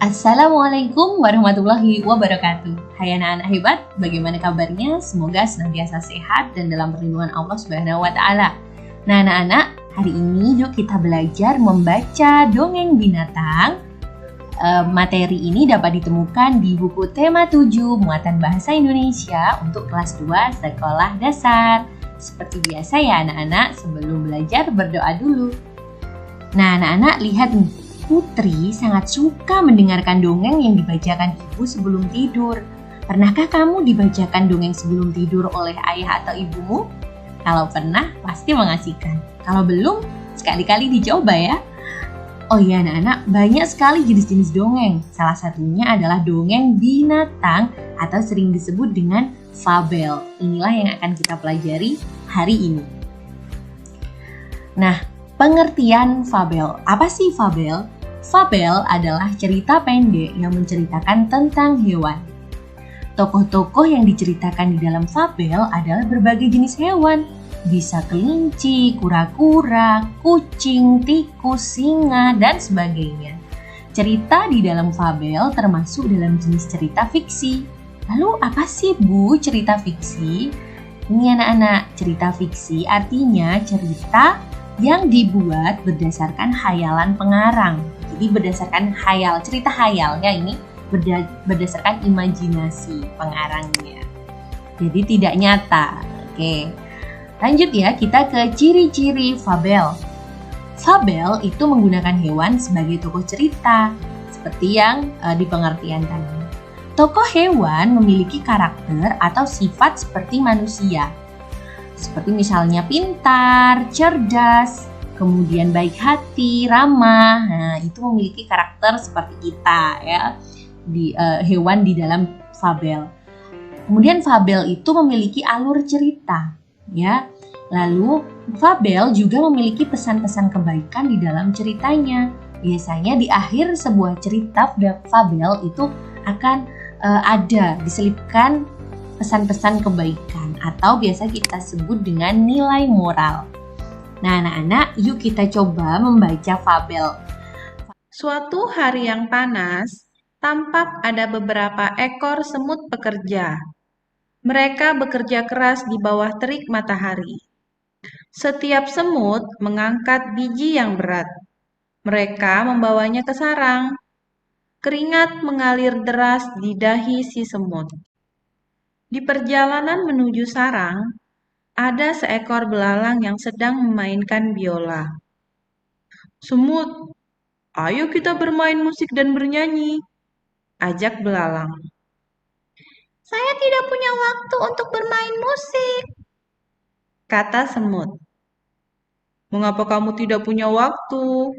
Assalamualaikum warahmatullahi wabarakatuh. Hai anak-anak hebat, bagaimana kabarnya? Semoga senantiasa sehat dan dalam perlindungan Allah Subhanahu wa taala. Nah, anak-anak, hari ini yuk kita belajar membaca dongeng binatang. Materi ini dapat ditemukan di buku tema 7 Muatan Bahasa Indonesia untuk kelas 2 sekolah dasar. Seperti biasa ya anak-anak, sebelum belajar berdoa dulu. Nah, anak-anak lihat nih. Putri sangat suka mendengarkan dongeng yang dibacakan ibu sebelum tidur. Pernahkah kamu dibacakan dongeng sebelum tidur oleh ayah atau ibumu? Kalau pernah, pasti mengasihkan. Kalau belum, sekali-kali dicoba ya. Oh iya anak-anak, banyak sekali jenis-jenis dongeng. Salah satunya adalah dongeng binatang atau sering disebut dengan fabel. Inilah yang akan kita pelajari hari ini. Nah, pengertian fabel. Apa sih fabel? Fabel adalah cerita pendek yang menceritakan tentang hewan. Tokoh-tokoh yang diceritakan di dalam fabel adalah berbagai jenis hewan. Bisa kelinci, kura-kura, kucing, tikus, singa, dan sebagainya. Cerita di dalam fabel termasuk dalam jenis cerita fiksi. Lalu apa sih Bu cerita fiksi? Ini anak-anak, cerita fiksi artinya cerita yang dibuat berdasarkan khayalan pengarang. Jadi berdasarkan cerita khayalnya ini berdasarkan imajinasi pengarangnya. Jadi tidak nyata. Oke. Lanjut ya, kita ke ciri-ciri fabel. Fabel itu menggunakan hewan sebagai tokoh cerita, seperti yang di pengertian tadi. Tokoh hewan memiliki karakter atau sifat seperti manusia. Seperti misalnya pintar, cerdas, kemudian baik hati, ramah. Nah, itu memiliki karakter seperti kita ya, di hewan di dalam fabel. Kemudian fabel itu memiliki alur cerita, ya. Lalu fabel juga memiliki pesan-pesan kebaikan di dalam ceritanya. Biasanya di akhir sebuah cerita fabel itu akan ada diselipkan pesan-pesan kebaikan atau biasa kita sebut dengan nilai moral. Nah, anak-anak, yuk kita coba membaca fabel. Suatu hari yang panas, tampak ada beberapa ekor semut pekerja. Mereka bekerja keras di bawah terik matahari. Setiap semut mengangkat biji yang berat. Mereka membawanya ke sarang. Keringat mengalir deras di dahi si semut. Di perjalanan menuju sarang, ada seekor belalang yang sedang memainkan biola. "Semut, ayo kita bermain musik dan bernyanyi," ajak belalang. "Saya tidak punya waktu untuk bermain musik," kata semut. "Mengapa kamu tidak punya waktu?"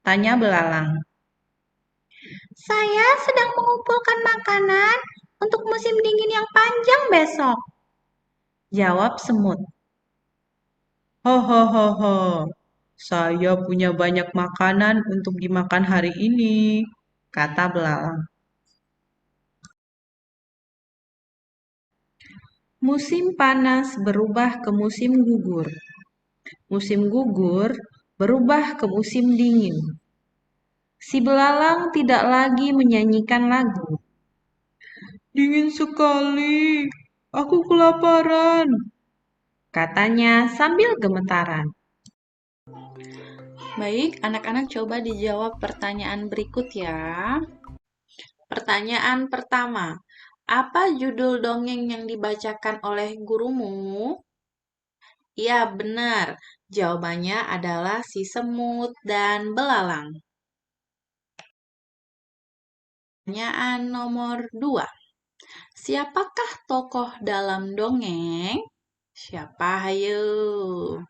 tanya belalang. "Saya sedang mengumpulkan makanan untuk musim dingin yang panjang besok," jawab semut. "Hahaha, saya punya banyak makanan untuk dimakan hari ini," kata belalang. Musim panas berubah ke musim gugur. Musim gugur berubah ke musim dingin. Si belalang tidak lagi menyanyikan lagu. "Dingin sekali, aku kelaparan," katanya sambil gemetaran. Baik, anak-anak coba dijawab pertanyaan berikut ya. Pertanyaan pertama, apa judul dongeng yang dibacakan oleh gurumu? Ya, benar. Jawabannya adalah si semut dan belalang. Pertanyaan nomor 2. Siapakah tokoh dalam dongeng? Siapa, hayo?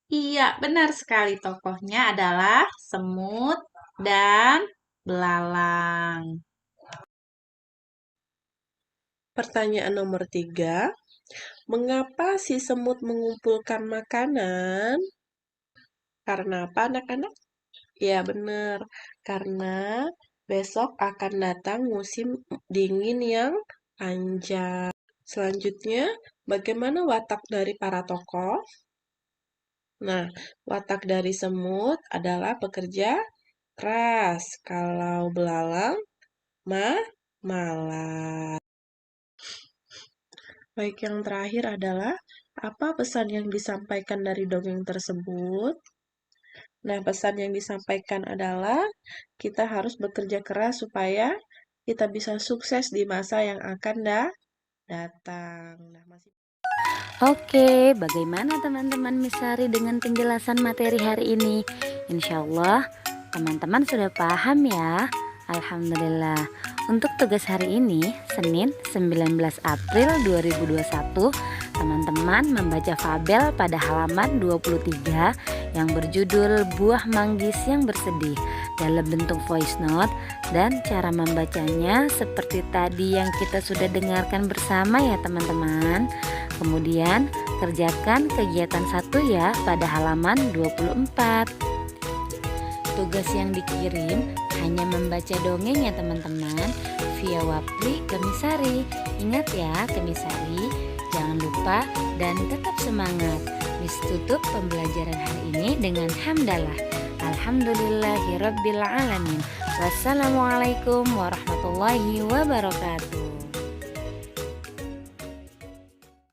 Iya, benar sekali. Tokohnya adalah semut dan belalang. Pertanyaan nomor 3. Mengapa si semut mengumpulkan makanan? Karena apa anak-anak? Ya benar, karena besok akan datang musim dingin yang panjang. Selanjutnya, bagaimana watak dari para tokoh? Nah, watak dari semut adalah pekerja keras. Kalau belalang, malas. Baik, yang terakhir adalah apa pesan yang disampaikan dari dongeng tersebut? Nah, pesan yang disampaikan adalah kita harus bekerja keras supaya kita bisa sukses di masa yang akan datang. Nah, Oke, bagaimana teman-teman Misari dengan penjelasan materi hari ini? Insya Allah teman-teman sudah paham ya. Alhamdulillah. Untuk tugas hari ini, Senin 19 April 2021, teman-teman membaca fabel pada halaman 23 yang berjudul Buah Manggis yang Bersedih dalam bentuk voice note, dan cara membacanya seperti tadi yang kita sudah dengarkan bersama ya teman-teman. Kemudian kerjakan kegiatan 1 ya pada halaman 24. Tugas yang dikirim hanya membaca dongeng ya teman-teman, via Wapri ke Misari. Ingat ya ke Misari, jangan lupa dan tetap semangat. Mis tutup pembelajaran hari ini dengan hamdalah. Alhamdulillahirabbil alamin. Wassalamualaikum warahmatullahi wabarakatuh.